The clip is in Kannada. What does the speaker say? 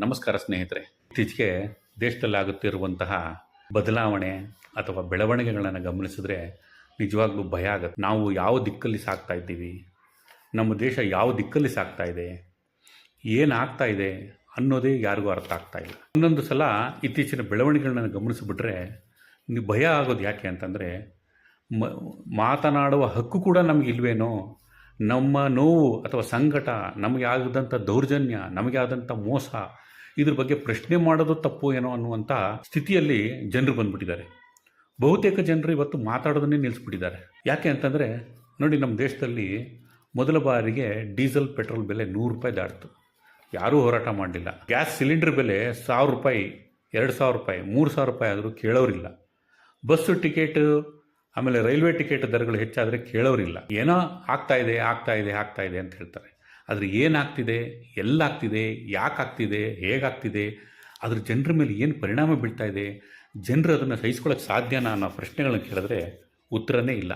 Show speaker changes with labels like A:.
A: ನಮಸ್ಕಾರ ಸ್ನೇಹಿತರೆ. ಇತ್ತೀಚೆಗೆ ದೇಶದಲ್ಲಿ ಆಗುತ್ತಿರುವಂತಹ ಬದಲಾವಣೆ ಅಥವಾ ಬೆಳವಣಿಗೆಗಳನ್ನು ಗಮನಿಸಿದ್ರೆ ನಿಜವಾಗ್ಲೂ ಭಯ ಆಗುತ್ತೆ. ನಾವು ಯಾವ ದಿಕ್ಕಲ್ಲಿ ಸಾಗ್ತಾ ಇದ್ದೀವಿ, ನಮ್ಮ ದೇಶ ಯಾವ ದಿಕ್ಕಲ್ಲಿ ಸಾಗ್ತಾ ಇದೆ, ಏನಾಗ್ತಾ ಇದೆ ಅನ್ನೋದೇ ಯಾರಿಗೂ ಅರ್ಥ ಆಗ್ತಾ ಇಲ್ಲ. ಒಂದೊಂದು ಸಲ ಇತ್ತೀಚಿನ ಬೆಳವಣಿಗೆಗಳನ್ನು ಗಮನಿಸಿಬಿಟ್ರೆ ಭಯ ಆಗೋದು ಯಾಕೆ ಅಂತಂದರೆ, ಮಾತನಾಡುವ ಹಕ್ಕು ಕೂಡ ನಮಗಿಲ್ವೇನೋ, ನಮ್ಮ ನೋವು ಅಥವಾ ಸಂಕಟ, ನಮಗೆ ಆದಂಥ ದೌರ್ಜನ್ಯ, ನಮಗೆ ಆದಂಥ ಮೋಸ, ಇದ್ರ ಬಗ್ಗೆ ಪ್ರಶ್ನೆ ಮಾಡೋದು ತಪ್ಪು ಏನೋ ಅನ್ನುವಂಥ ಸ್ಥಿತಿಯಲ್ಲಿ ಜನರು ಬಂದ್ಬಿಟ್ಟಿದ್ದಾರೆ. ಬಹುತೇಕ ಜನರು ಇವತ್ತು ಮಾತಾಡೋದನ್ನೇ ನಿಲ್ಲಿಸ್ಬಿಟ್ಟಿದ್ದಾರೆ. ಯಾಕೆ ಅಂತಂದರೆ ನೋಡಿ, ನಮ್ಮ ದೇಶದಲ್ಲಿ ಮೊದಲ ಬಾರಿಗೆ ಡೀಸೆಲ್ ಪೆಟ್ರೋಲ್ ಬೆಲೆ 100 ರೂಪಾಯಿ ದಾಟ್ತು. ಯಾರೂ ಹೋರಾಟ ಮಾಡಲಿಲ್ಲ. ಗ್ಯಾಸ್ ಸಿಲಿಂಡರ್ ಬೆಲೆ 1000 ರೂಪಾಯಿ, 2000 ರೂಪಾಯಿ, 3000 ರೂಪಾಯಿ ಆದರೂ ಕೇಳೋರಿಲ್ಲ. ಬಸ್ಸು ಟಿಕೆಟು, ಆಮೇಲೆ ರೈಲ್ವೆ ಟಿಕೆಟ್ ದರಗಳು ಹೆಚ್ಚಾದರೆ ಕೇಳೋರಿಲ್ಲ. ಏನೋ ಆಗ್ತಾ ಇದೆ ಅಂತ ಹೇಳ್ತಾರೆ. ಆದರೆ ಏನಾಗ್ತಿದೆ, ಎಲ್ಲಾಗ್ತಿದೆ, ಯಾಕಾಗ್ತಿದೆ, ಹೇಗಾಗ್ತಿದೆ, ಅದ್ರ ಜನರ ಮೇಲೆ ಏನು ಪರಿಣಾಮ ಬೀಳ್ತಾ ಇದೆ, ಜನರು ಅದನ್ನು ಸಹಿಸ್ಕೊಳ್ಳೋಕ್ಕೆ ಸಾಧ್ಯನಾ ಅನ್ನೋ ಪ್ರಶ್ನೆಗಳನ್ನ ಕೇಳಿದ್ರೆ ಉತ್ತರನೇ ಇಲ್ಲ.